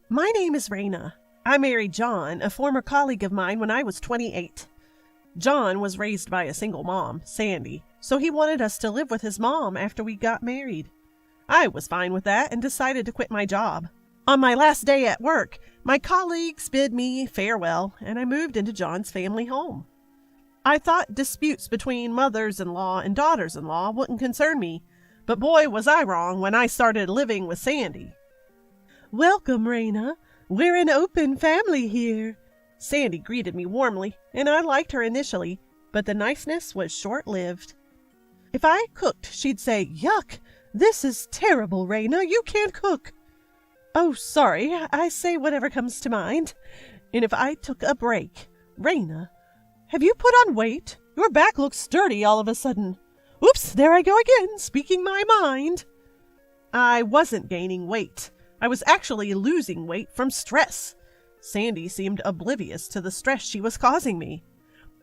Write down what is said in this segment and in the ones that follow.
My name is Raina. I married John, a former colleague of mine, when I was 28. John was raised by a single mom, Sandy, so he wanted us to live with his mom after we got married. I was fine with that and decided to quit my job. On my last day at work, my colleagues bid me farewell, and I moved into John's family home. I thought disputes between mothers-in-law and daughters-in-law wouldn't concern me, but boy was I wrong when I started living with Sandy. "Welcome, Raina. We're an open family here." Sandy greeted me warmly, and I liked her initially, but the niceness was short-lived. If I cooked, she'd say, "Yuck, this is terrible, Raina. You can't cook." "Oh, sorry, I say whatever comes to mind." And if I took a break, "Raina, have you put on weight? Your back looks sturdy all of a sudden." "Oops, there I go again, speaking my mind." I wasn't gaining weight. I was actually losing weight from stress. Sandy seemed oblivious to the stress she was causing me.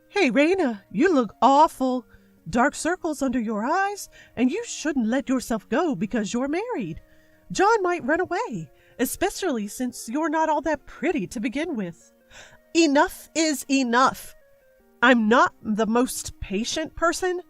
"Hey, Raina, you look awful. Dark circles under your eyes, and you shouldn't let yourself go because you're married. John might run away, especially since you're not all that pretty to begin with." Enough is enough. I'm not the most patient person.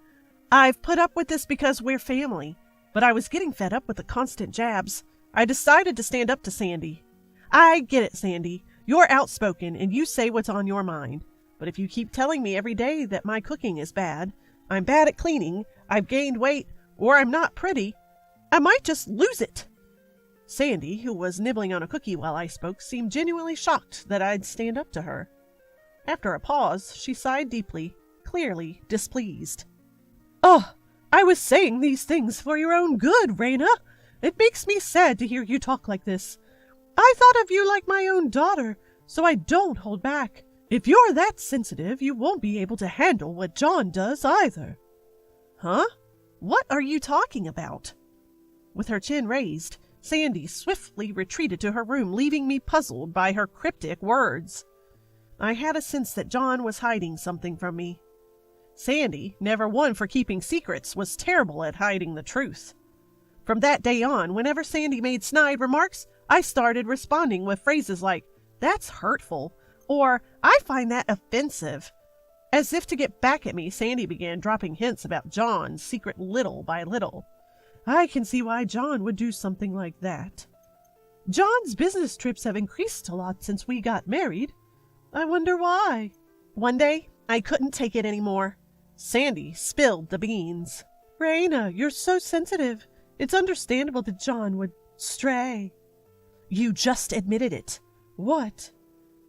I've put up with this because we're family, but I was getting fed up with the constant jabs. I decided to stand up to Sandy. "I get it, Sandy. You're outspoken and you say what's on your mind. But if you keep telling me every day that my cooking is bad, I'm bad at cleaning, I've gained weight, or I'm not pretty, I might just lose it." Sandy, who was nibbling on a cookie while I spoke, seemed genuinely shocked that I'd stand up to her. After a pause, she sighed deeply, clearly displeased. "Oh, I was saying these things for your own good, Raina. It makes me sad to hear you talk like this. I thought of you like my own daughter, so I don't hold back. If you're that sensitive, you won't be able to handle what John does either." "Huh? What are you talking about?" With her chin raised, Sandy swiftly retreated to her room, leaving me puzzled by her cryptic words. I had a sense that John was hiding something from me. Sandy, never one for keeping secrets, was terrible at hiding the truth. From that day on, whenever Sandy made snide remarks, I started responding with phrases like, "That's hurtful," or "I find that offensive." As if to get back at me, Sandy began dropping hints about John's secret little by little. I can see why John would do something like that. John's business trips have increased a lot since we got married. I wonder why. One day, I couldn't take it anymore. Sandy spilled the beans. "Raina, you're so sensitive. It's understandable that John would stray." "You just admitted it." "What?"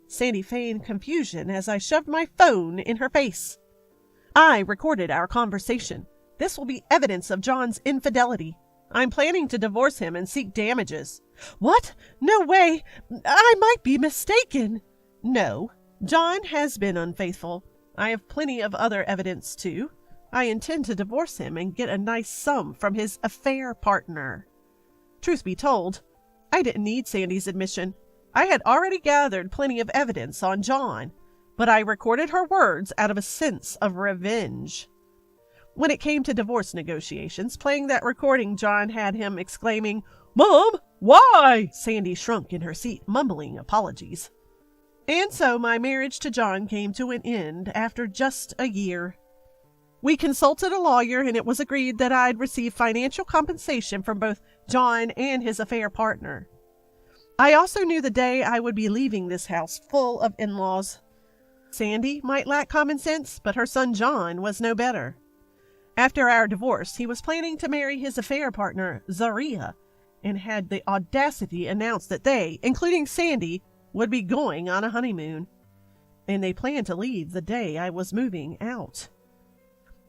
Sandy feigned confusion as I shoved my phone in her face. "I recorded our conversation. This will be evidence of John's infidelity. I'm planning to divorce him and seek damages." "What? No way! I might be mistaken." "No, John has been unfaithful. I have plenty of other evidence, too. I intend to divorce him and get a nice sum from his affair partner." Truth be told, I didn't need Sandy's admission. I had already gathered plenty of evidence on John, but I recorded her words out of a sense of revenge. When it came to divorce negotiations, playing that recording, John had him exclaiming, "Mom, why?" Sandy shrunk in her seat, mumbling apologies. And so my marriage to John came to an end after just a year. We consulted a lawyer, and it was agreed that I'd receive financial compensation from both John and his affair partner. I also knew the day I would be leaving this house full of in-laws. Sandy might lack common sense, but her son John was no better. After our divorce, he was planning to marry his affair partner, Zaria, and had the audacity announced that they, including Sandy, would be going on a honeymoon. And they planned to leave the day I was moving out.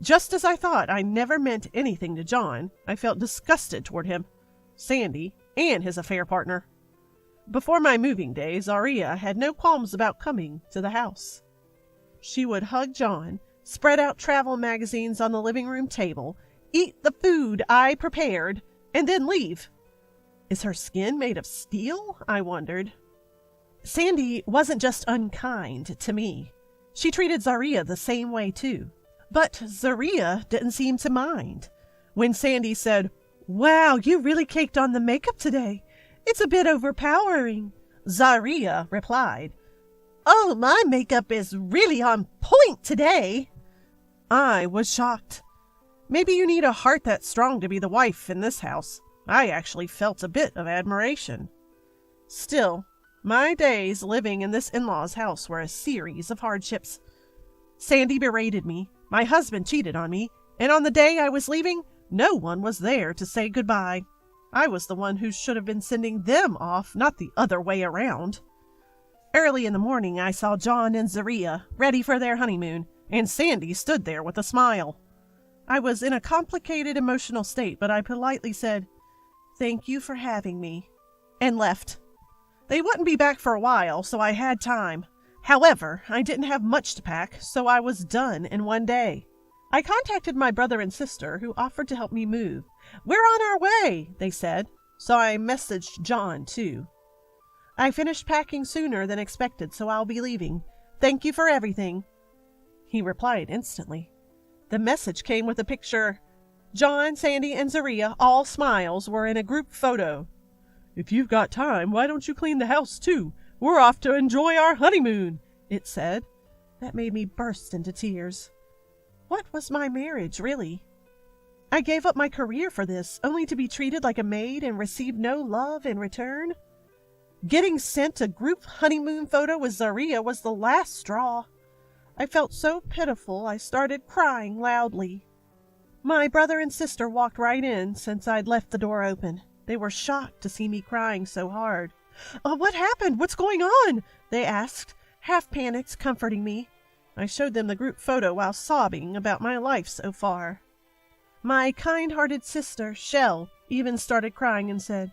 Just as I thought I never meant anything to John, I felt disgusted toward him, Sandy, and his affair partner. Before my moving day, Zaria had no qualms about coming to the house. She would hug John, spread out travel magazines on the living room table, eat the food I prepared, and then leave. Is her skin made of steel? I wondered. Sandy wasn't just unkind to me. She treated Zaria the same way, too. But Zaria didn't seem to mind. When Sandy said, "Wow, you really caked on the makeup today. It's a bit overpowering. Zaria replied, "Oh, my makeup is really on point today." I was shocked. Maybe you need a heart that strong to be the wife in this house. I actually felt a bit of admiration. Still, my days living in this in-law's house were a series of hardships. Sandy berated me, my husband cheated on me, and on the day I was leaving, no one was there to say goodbye. I was the one who should have been sending them off, not the other way around. Early in the morning, I saw John and Zaria ready for their honeymoon, and Sandy stood there with a smile. I was in a complicated emotional state, but I politely said, "Thank you for having me," and left. They wouldn't be back for a while, so I had time. However, I didn't have much to pack, so I was done in one day. I contacted my brother and sister, who offered to help me move. "We're on our way," they said, so I messaged John, too. "I finished packing sooner than expected, so I'll be leaving. Thank you for everything." He replied instantly. The message came with a picture. John, Sandy, and Zaria, all smiles, were in a group photo. "If you've got time, why don't you clean the house, too? We're off to enjoy our honeymoon," it said. That made me burst into tears. What was my marriage, really? I gave up my career for this, only to be treated like a maid and receive no love in return. Getting sent a group honeymoon photo with Zaria was the last straw. I felt so pitiful I started crying loudly. My brother and sister walked right in since I'd left the door open. They were shocked to see me crying so hard. "What happened? What's going on?" they asked, half panicked, comforting me. I showed them the group photo while sobbing about my life so far. My kind-hearted sister, Shell, even started crying and said,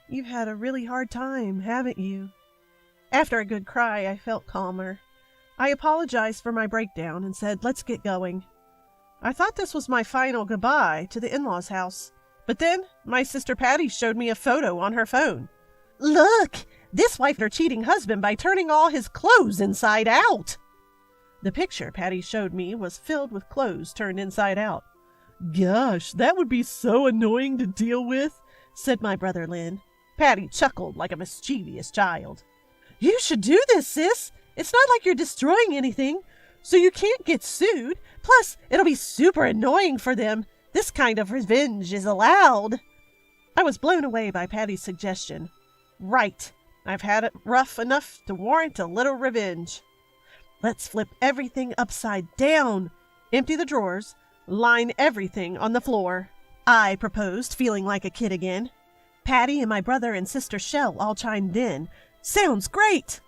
"You've had a really hard time, haven't you?" After a good cry, I felt calmer. I apologized for my breakdown and said, "Let's get going." I thought this was my final goodbye to the in-laws' house. But then my sister Patty showed me a photo on her phone. "Look, this wifed her cheating husband by turning all his clothes inside out." The picture Patty showed me was filled with clothes turned inside out. "Gosh, that would be so annoying to deal with," said my brother Lynn. Patty chuckled like a mischievous child. "You should do this, sis. It's not like you're destroying anything, so you can't get sued. Plus, it'll be super annoying for them. This kind of revenge is allowed." I was blown away by Patty's suggestion. Right. I've had it rough enough to warrant a little revenge. Let's flip everything upside down, empty the drawers, line everything on the floor, I proposed, feeling like a kid again. Patty and my brother and sister Shell all chimed in. "Sounds great!"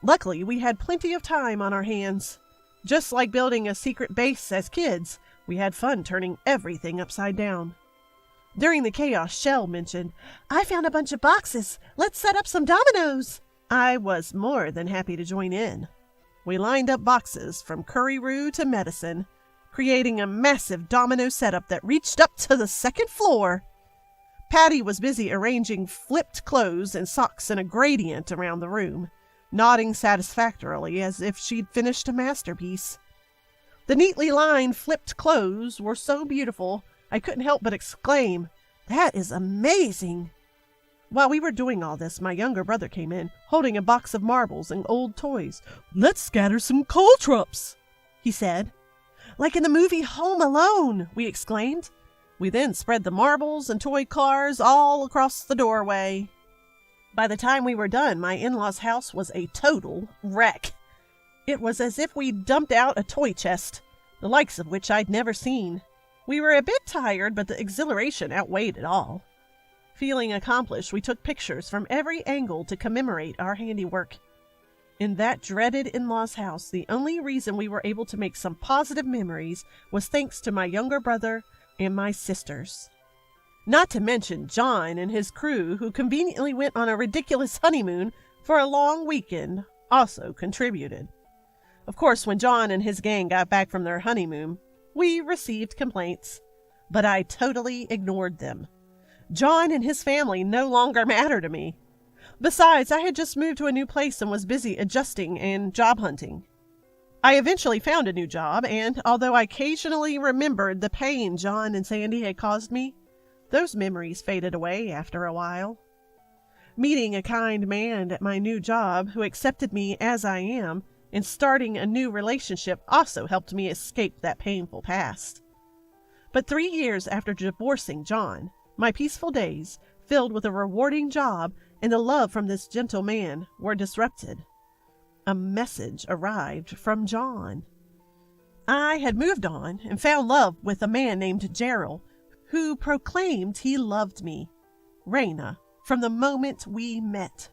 Luckily, we had plenty of time on our hands. Just like building a secret base as kids, we had fun turning everything upside down. During the chaos, Shell mentioned, "I found a bunch of boxes. Let's set up some dominoes." I was more than happy to join in. We lined up boxes from curry roux to medicine, creating a massive domino setup that reached up to the second floor. Patty was busy arranging flipped clothes and socks in a gradient around the room, nodding satisfactorily as if she'd finished a masterpiece. The neatly lined flipped clothes were so beautiful, I couldn't help but exclaim, "That is amazing!" While we were doing all this, my younger brother came in, holding a box of marbles and old toys. "Let's scatter some caltrops," he said. "Like in the movie Home Alone," we exclaimed. We then spread the marbles and toy cars all across the doorway. By the time we were done, my in-laws' house was a total wreck. It was as if we'd dumped out a toy chest, the likes of which I'd never seen. We were a bit tired, but the exhilaration outweighed it all. Feeling accomplished, we took pictures from every angle to commemorate our handiwork. In that dreaded in-laws' house, the only reason we were able to make some positive memories was thanks to my younger brother and my sisters. Not to mention John and his crew, who conveniently went on a ridiculous honeymoon for a long weekend, also contributed. Of course, when John and his gang got back from their honeymoon, we received complaints, but I totally ignored them. John and his family no longer matter to me. Besides, I had just moved to a new place and was busy adjusting and job hunting. I eventually found a new job, and although I occasionally remembered the pain John and Sandy had caused me, those memories faded away after a while. Meeting a kind man at my new job who accepted me as I am and starting a new relationship also helped me escape that painful past. But 3 years after divorcing John, my peaceful days, filled with a rewarding job and the love from this gentle man, were disrupted. A message arrived from John. I had moved on and found love with a man named Gerald, who proclaimed he loved me, Raina, from the moment we met.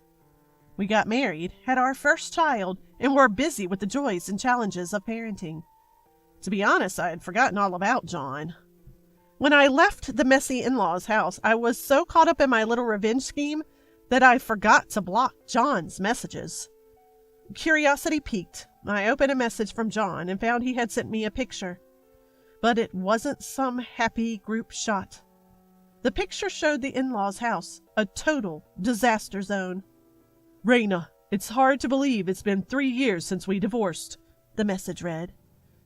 We got married, had our first child, and were busy with the joys and challenges of parenting. To be honest, I had forgotten all about John. When I left the messy in-laws' house, I was so caught up in my little revenge scheme that I forgot to block John's messages. Curiosity piqued. I opened a message from John and found he had sent me a picture. But it wasn't some happy group shot. The picture showed the in-laws' house, a total disaster zone. "Raina, it's hard to believe it's been 3 years since we divorced," the message read.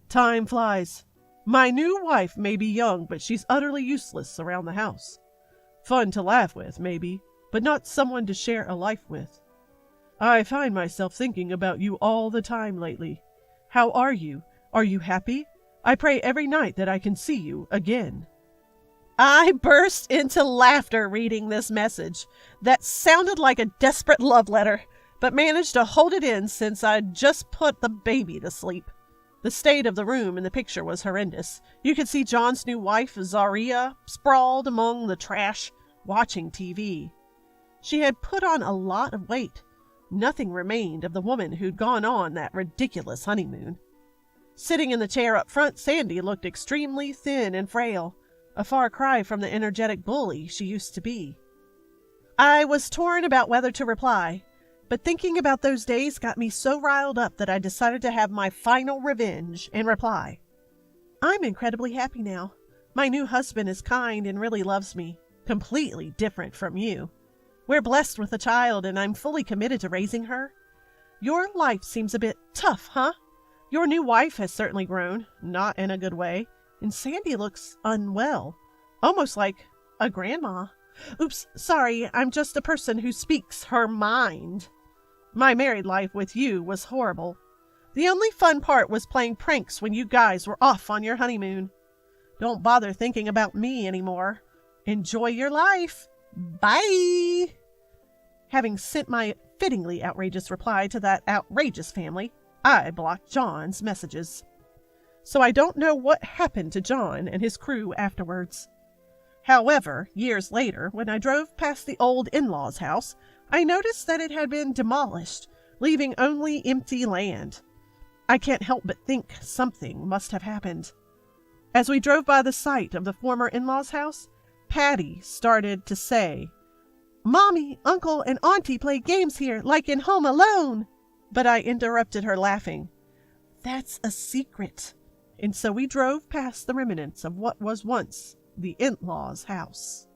"Time flies. My new wife may be young, but she's utterly useless around the house. Fun to laugh with, maybe, but not someone to share a life with. I find myself thinking about you all the time lately. How are you? Are you happy? I pray every night that I can see you again." I burst into laughter reading this message that sounded like a desperate love letter, but managed to hold it in since I'd just put the baby to sleep. The state of the room in the picture was horrendous. You could see John's new wife, Zaria, sprawled among the trash, watching TV. She had put on a lot of weight. Nothing remained of the woman who'd gone on that ridiculous honeymoon. Sitting in the chair up front, Sandy looked extremely thin and frail, a far cry from the energetic bully she used to be. I was torn about whether to reply, but thinking about those days got me so riled up that I decided to have my final revenge and reply. "I'm incredibly happy now. My new husband is kind and really loves me, completely different from you. We're blessed with a child, and I'm fully committed to raising her. Your life seems a bit tough, huh? Your new wife has certainly grown, not in a good way, and Sandy looks unwell, almost like a grandma. Oops, sorry, I'm just a person who speaks her mind. My married life with you was horrible. The only fun part was playing pranks when you guys were off on your honeymoon. Don't bother thinking about me anymore. Enjoy your life. Bye." Having sent my fittingly outrageous reply to that outrageous family, I blocked John's messages. So I don't know what happened to John and his crew afterwards. However, years later, when I drove past the old in-laws' house, I noticed that it had been demolished, leaving only empty land. I can't help but think something must have happened. As we drove by the site of the former in-laws' house, Patty started to say, "Mommy, Uncle, and Auntie play games here like in Home Alone." But I interrupted her laughing. "That's a secret." And so we drove past the remnants of what was once the in-laws' house.